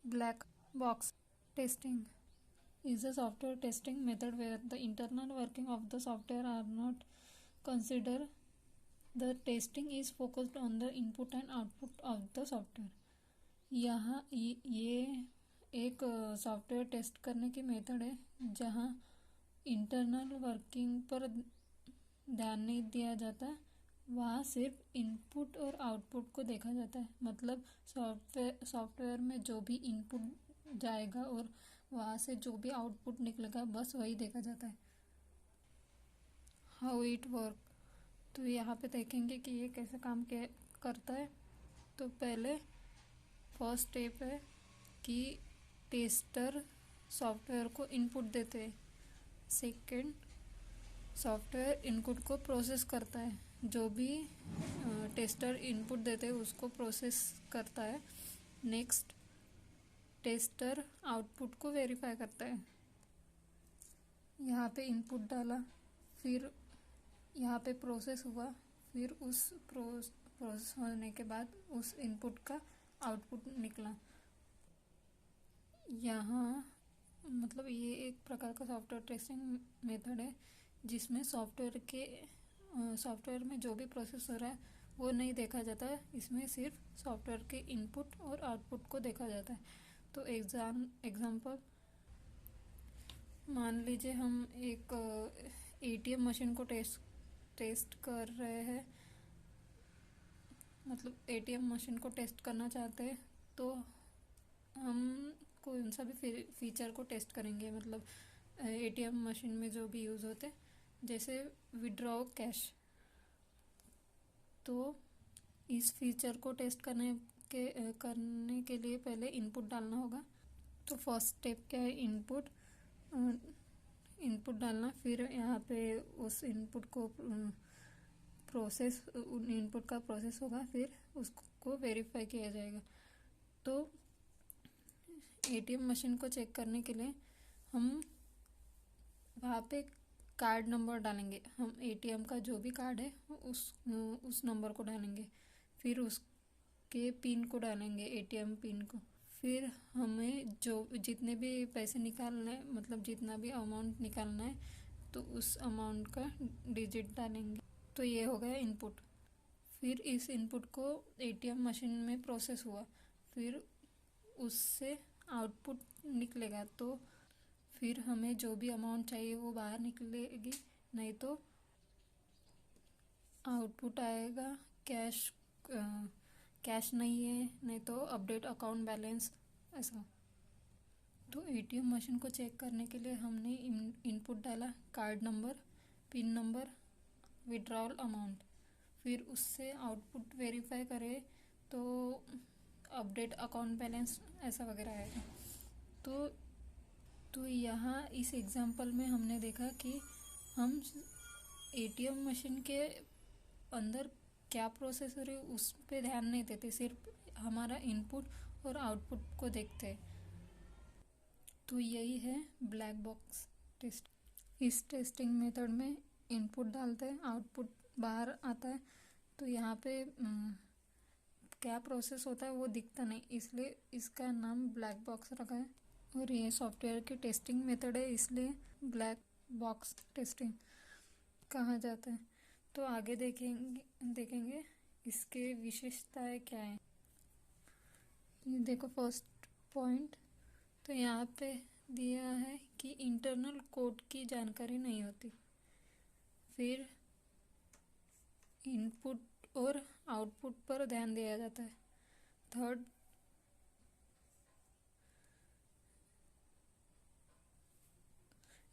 Black box testing is a software testing method where the internal working of the software are not considered. The testing is focused on the input and output of the software. यहाँ ये एक software test करने की method है जहाँ internal working पर ध्यान नहीं दिया जाता, वहाँ सिर्फ इनपुट और आउटपुट को देखा जाता है। मतलब सॉफ्टवेयर में जो भी इनपुट जाएगा और वहाँ से जो भी आउटपुट निकलेगा बस वही देखा जाता है। हाउ इट वर्क, तो यहाँ पे देखेंगे कि ये कैसे काम करता है। तो पहले फर्स्ट स्टेप है कि टेस्टर सॉफ्टवेयर को इनपुट देते हैं। सेकंड, सॉफ्टवेयर इनपुट को प्रोसेस करता है, जो भी टेस्टर इनपुट देते हैं उसको प्रोसेस करता है। नेक्स्ट, टेस्टर आउटपुट को वेरीफाई करता है। यहाँ पे इनपुट डाला, फिर यहाँ पे प्रोसेस हुआ, फिर उस प्रोसेस होने के बाद उस इनपुट का आउटपुट निकला। यहाँ मतलब ये एक प्रकार का सॉफ्टवेयर टेस्टिंग मेथड है जिसमें सॉफ्टवेयर में जो भी प्रोसेस हो रहा है वो नहीं देखा जाता है, इसमें सिर्फ सॉफ्टवेयर के इनपुट और आउटपुट को देखा जाता है। तो एग्जांपल मान लीजिए हम एक एटीएम मशीन को टेस्ट कर रहे हैं, मतलब एटीएम मशीन को टेस्ट करना चाहते हैं, तो हम कौन सा भी फीचर को टेस्ट करेंगे। मतलब एटीएम मशीन में जो भी यूज़ होते, जैसे विड्रॉ कैश, तो इस फीचर को टेस्ट करने के लिए पहले इनपुट डालना होगा। तो फर्स्ट स्टेप क्या है, इनपुट डालना। फिर यहाँ पे उस इनपुट को इनपुट का प्रोसेस होगा, फिर उसको वेरीफाई किया जाएगा। तो एटीएम मशीन को चेक करने के लिए हम वहाँ पे कार्ड नंबर डालेंगे। हम एटीएम का जो भी कार्ड है उस नंबर को डालेंगे, फिर उसके पिन को डालेंगे, एटीएम पिन को। फिर हमें जितने भी पैसे निकालना है, मतलब जितना भी अमाउंट निकालना है, तो उस अमाउंट का डिजिट डालेंगे। तो ये हो गया इनपुट। फिर इस इनपुट को एटीएम मशीन में प्रोसेस हुआ, फिर उससे आउटपुट निकलेगा। तो फिर हमें जो भी अमाउंट चाहिए वो बाहर निकलेगी, नहीं तो आउटपुट आएगा कैश नहीं है, नहीं तो अपडेट अकाउंट बैलेंस, ऐसा। तो एटीएम मशीन को चेक करने के लिए हमने इनपुट डाला card number, pin number, withdrawal amount. फिर उससे आउटपुट वेरीफाई करें तो अपडेट अकाउंट बैलेंस ऐसा वगैरह आएगा। तो यहाँ इस एग्जांपल में हमने देखा कि हम एटीएम मशीन के अंदर क्या प्रोसेस हो रही है उस पे ध्यान नहीं देते, सिर्फ हमारा इनपुट और आउटपुट को देखते हैं। तो यही है ब्लैक बॉक्स टेस्ट। इस टेस्टिंग मेथड में इनपुट डालते हैं, आउटपुट बाहर आता है। तो यहाँ पे क्या प्रोसेस होता है वो दिखता नहीं, इसलिए इसका नाम ब्लैक बॉक्स रखा है। और ये सॉफ्टवेयर की टेस्टिंग मेथड है, इसलिए ब्लैक बॉक्स टेस्टिंग कहा जाता है। तो आगे देखेंगे इसके विशेषताएं क्या है। ये देखो फर्स्ट पॉइंट, तो यहाँ पे दिया है कि इंटरनल कोड की जानकारी नहीं होती। फिर इनपुट और आउटपुट पर ध्यान दिया जाता है। थर्ड,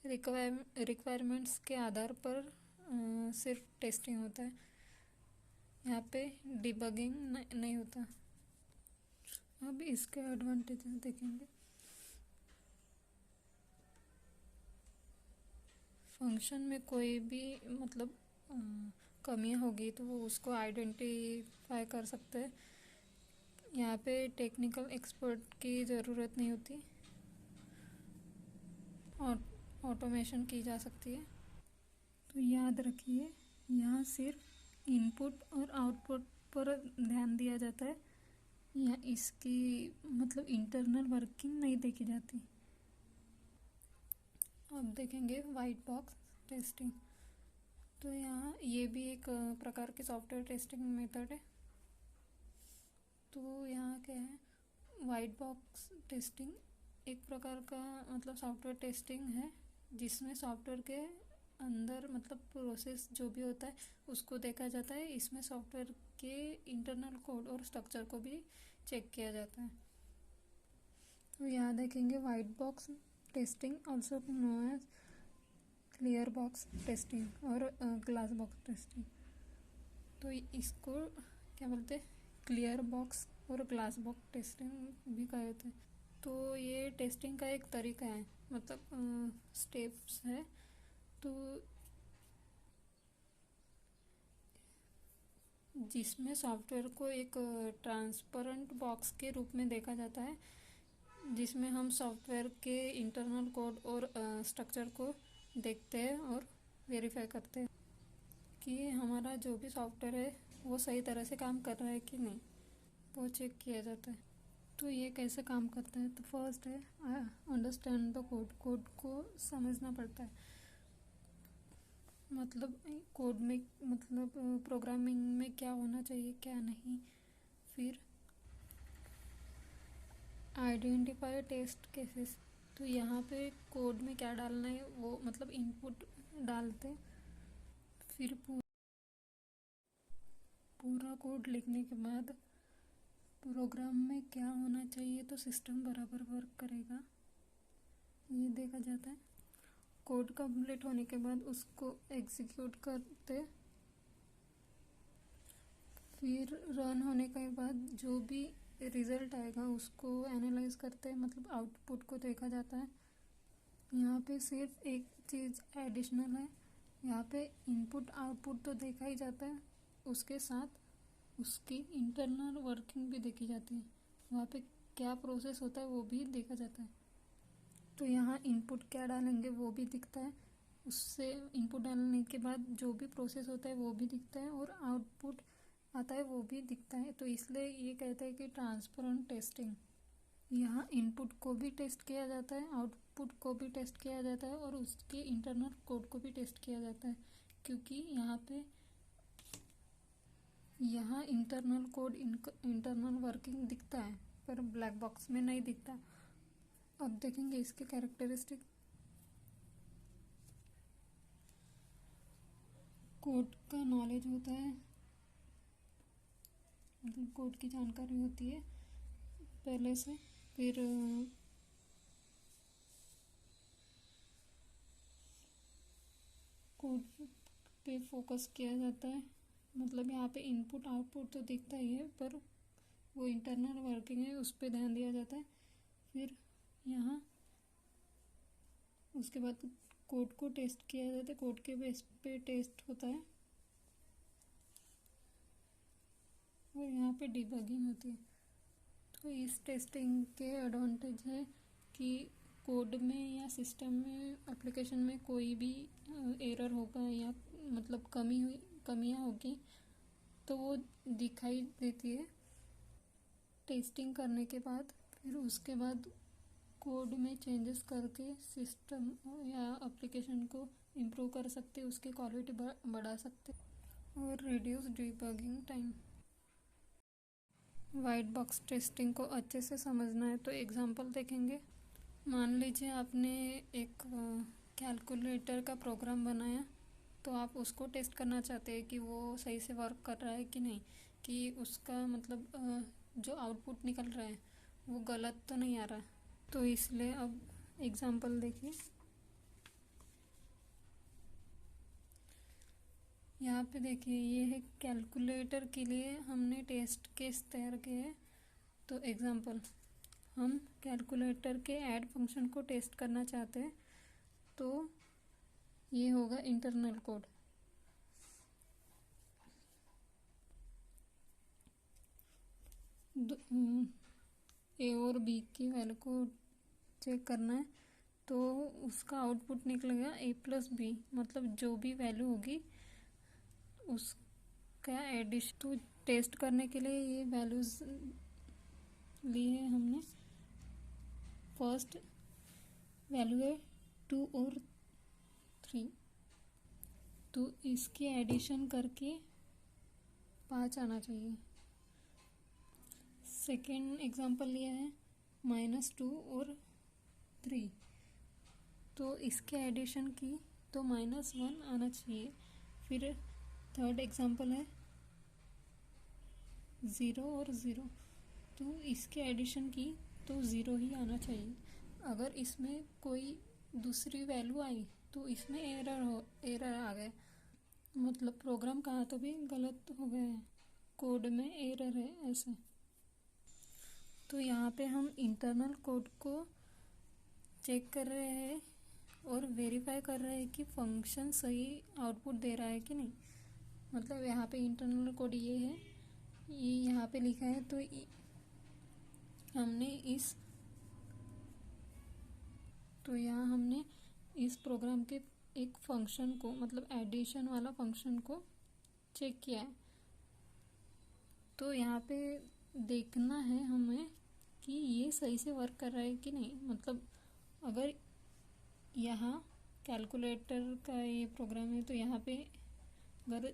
रिक्वायरमेंट्स के आधार पर सिर्फ टेस्टिंग होता है, यहाँ पे डिबगिंग नहीं होता। अब इसके एडवांटेजेस देखेंगे। फंक्शन में कोई भी मतलब कमियां होगी तो वो उसको आइडेंटिफाई कर सकते हैं। यहाँ पे टेक्निकल एक्सपर्ट की ज़रूरत नहीं होती, ऑटोमेशन की जा सकती है। तो याद रखिए, यहाँ सिर्फ इनपुट और आउटपुट पर ध्यान दिया जाता है, या इसकी मतलब इंटरनल वर्किंग नहीं देखी जाती। अब देखेंगे वाइट बॉक्स टेस्टिंग। तो यहाँ ये भी एक प्रकार की सॉफ्टवेयर टेस्टिंग मेथड है। तो यहाँ क्या है, वाइट बॉक्स टेस्टिंग एक प्रकार का मतलब सॉफ्टवेयर टेस्टिंग है जिसमें सॉफ्टवेयर के अंदर मतलब प्रोसेस जो भी होता है उसको देखा जाता है। इसमें सॉफ्टवेयर के इंटरनल कोड और स्ट्रक्चर को भी चेक किया जाता है। तो यहाँ देखेंगे white box testing also known as clear box testing और ग्लास बॉक्स टेस्टिंग। तो इसको क्या बोलते हैं, क्लियर बॉक्स और ग्लास बॉक्स टेस्टिंग भी कहते हैं। तो ये टेस्टिंग का एक तरीका है, मतलब स्टेप्स है। तो जिसमें सॉफ्टवेयर को एक ट्रांसपेरेंट बॉक्स के रूप में देखा जाता है, जिसमें हम सॉफ्टवेयर के इंटरनल कोड और स्ट्रक्चर को देखते हैं और वेरीफाई करते हैं कि हमारा जो भी सॉफ्टवेयर है वो सही तरह से काम कर रहा है कि नहीं, वो चेक किया जाता है। तो ये कैसे काम करता है, तो फर्स्ट है अंडरस्टैंड द कोड। कोड को समझना पड़ता है, मतलब कोड में मतलब प्रोग्रामिंग में क्या होना चाहिए क्या नहीं। फिर आइडेंटिफाई टेस्ट केसेस। तो यहाँ पे कोड में क्या डालना है वो मतलब इनपुट डालते हैं। फिर पूरा कोड लिखने के बाद प्रोग्राम में क्या होना चाहिए तो सिस्टम बराबर वर्क करेगा, ये देखा जाता है। कोड कंप्लीट होने के बाद उसको एग्जीक्यूट करते, फिर रन होने के बाद जो भी रिज़ल्ट आएगा उसको एनालाइज करते हैं, मतलब आउटपुट को देखा जाता है। यहाँ पे सिर्फ एक चीज़ एडिशनल है, यहाँ पे इनपुट आउटपुट तो देखा ही जाता है, उसके साथ उसकी इंटरनल वर्किंग भी देखी जाती है। वहाँ पे क्या प्रोसेस होता है वो भी देखा जाता है। तो यहाँ इनपुट क्या डालेंगे वो भी दिखता है, उससे इनपुट डालने के बाद जो भी प्रोसेस होता है वो भी दिखता है और आउटपुट आता है वो भी दिखता है। तो इसलिए ये कहते हैं कि ट्रांसपेरेंट टेस्टिंग। यहाँ इनपुट को भी टेस्ट किया जाता है, आउटपुट को भी टेस्ट किया जाता है और उसके इंटरनल कोड को भी टेस्ट किया जाता है, क्योंकि यहाँ इंटरनल कोड इंटरनल वर्किंग दिखता है पर ब्लैक बॉक्स में नहीं दिखता। अब देखेंगे इसके कैरेक्टरिस्टिक। कोड का नॉलेज होता है, मतलब कोड की जानकारी होती है पहले से। फिर कोड पे फोकस किया जाता है, मतलब यहाँ पे इनपुट आउटपुट तो दिखता ही है पर वो इंटरनल वर्किंग है उस पर ध्यान दिया जाता है। फिर यहाँ उसके बाद कोड को टेस्ट किया जाता है, कोड के बेस पे टेस्ट होता है और यहाँ पे डिबगिंग होती है। तो इस टेस्टिंग के एडवांटेज है कि कोड में या सिस्टम में एप्लीकेशन में कोई भी एरर होगा या मतलब कमियाँ होगी तो वो दिखाई देती है टेस्टिंग करने के बाद। फिर उसके बाद कोड में चेंजेस करके सिस्टम या एप्लीकेशन को इम्प्रूव कर सकते, उसकी क्वालिटी बढ़ा सकते और reduce debugging time. White box testing को अच्छे से समझना है तो एग्जांपल देखेंगे। मान लीजिए आपने एक कैलकुलेटर का प्रोग्राम बनाया, तो आप उसको टेस्ट करना चाहते हैं कि वो सही से वर्क कर रहा है कि नहीं, कि उसका मतलब जो आउटपुट निकल रहा है वो गलत तो नहीं आ रहा। तो इसलिए अब एग्जांपल देखिए। यहाँ पे देखिए ये है कैलकुलेटर के लिए हमने टेस्ट केस तैयार किए हैं। तो एग्जांपल, हम कैलकुलेटर के ऐड फंक्शन को टेस्ट करना चाहते हैं, तो ये होगा इंटरनल कोड। ए और बी की वैल्यू को चेक करना है, तो उसका आउटपुट निकलेगा A+B, मतलब जो भी वैल्यू होगी उसका एडिशन। तो टेस्ट करने के लिए ये वैल्यूज़ लिए हमने फर्स्ट वैल्यू है 2 और 3, तो इसके एडिशन करके 5 आना चाहिए। सेकेंड एग्जांपल लिया है -2 और 3, तो इसके एडिशन की तो -1 आना चाहिए। फिर थर्ड एग्जांपल है 0 और 0, तो इसके एडिशन की तो 0 ही आना चाहिए। अगर इसमें कोई दूसरी वैल्यू आई तो इसमें एरर आ गया, मतलब प्रोग्राम कहाँ तो भी गलत हो गया है, कोड में एरर है ऐसे। तो यहाँ पे हम इंटरनल कोड को चेक कर रहे हैं और वेरीफाई कर रहे हैं कि फंक्शन सही आउटपुट दे रहा है कि नहीं। मतलब यहाँ पे इंटरनल कोड ये है, ये यहाँ पे लिखा है, तो यहाँ हमने इस प्रोग्राम के एक फंक्शन को, मतलब एडिशन वाला फंक्शन को चेक किया है। तो यहाँ पे देखना है हमें कि ये सही से वर्क कर रहा है कि नहीं। मतलब अगर यहाँ कैलकुलेटर का ये प्रोग्राम है, तो यहाँ पे अगर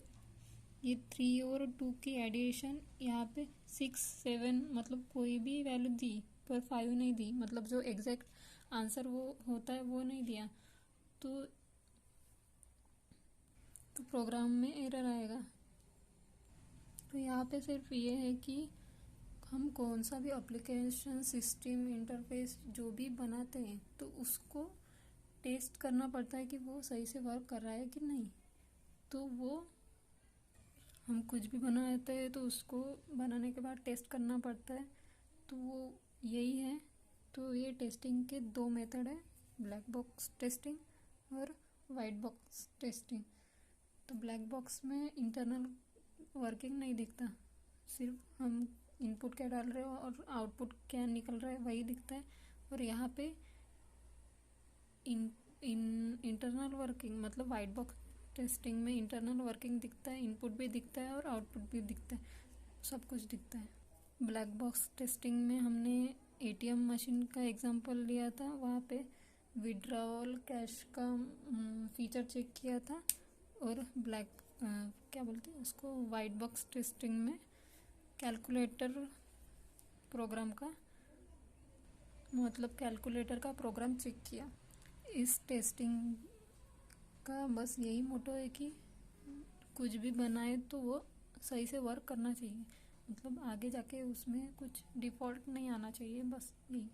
ये 3 और 2 की एडिशन यहाँ पे 6, 7 मतलब कोई भी वैल्यू दी पर 5 नहीं दी, मतलब जो एग्जैक्ट आंसर वो होता है वो नहीं दिया, तो प्रोग्राम में एरर आएगा। तो यहाँ पे सिर्फ ये है कि हम कौन सा भी एप्लीकेशन, सिस्टम, इंटरफेस जो भी बनाते हैं तो उसको टेस्ट करना पड़ता है कि वो सही से वर्क कर रहा है कि नहीं। तो वो हम कुछ भी बनाते हैं तो उसको बनाने के बाद टेस्ट करना पड़ता है, तो वो यही है। तो ये टेस्टिंग के 2 मेथड है, ब्लैक बॉक्स टेस्टिंग और वाइट बॉक्स टेस्टिंग। तो ब्लैक बॉक्स में इंटरनल वर्किंग नहीं दिखता, सिर्फ हम इनपुट क्या डाल रहे हो और आउटपुट क्या निकल रहा है वही दिखता है। और यहाँ पे इंटरनल वर्किंग, मतलब वाइट बॉक्स टेस्टिंग में इंटरनल वर्किंग दिखता है, इनपुट भी दिखता है और आउटपुट भी दिखता है, सब कुछ दिखता है। ब्लैक बॉक्स टेस्टिंग में हमने एटीएम मशीन का एग्जांपल लिया था, वहाँ पे विड्रॉवल कैश का फीचर चेक किया था। और क्या बोलते हैं उसको, वाइट बॉक्स टेस्टिंग में कैलकुलेटर प्रोग्राम का, मतलब कैलकुलेटर का प्रोग्राम चेक किया। इस टेस्टिंग का बस यही मोटो है कि कुछ भी बनाए तो वो सही से वर्क करना चाहिए, मतलब आगे जाके उसमें कुछ डिफ़ॉल्ट नहीं आना चाहिए, बस यही।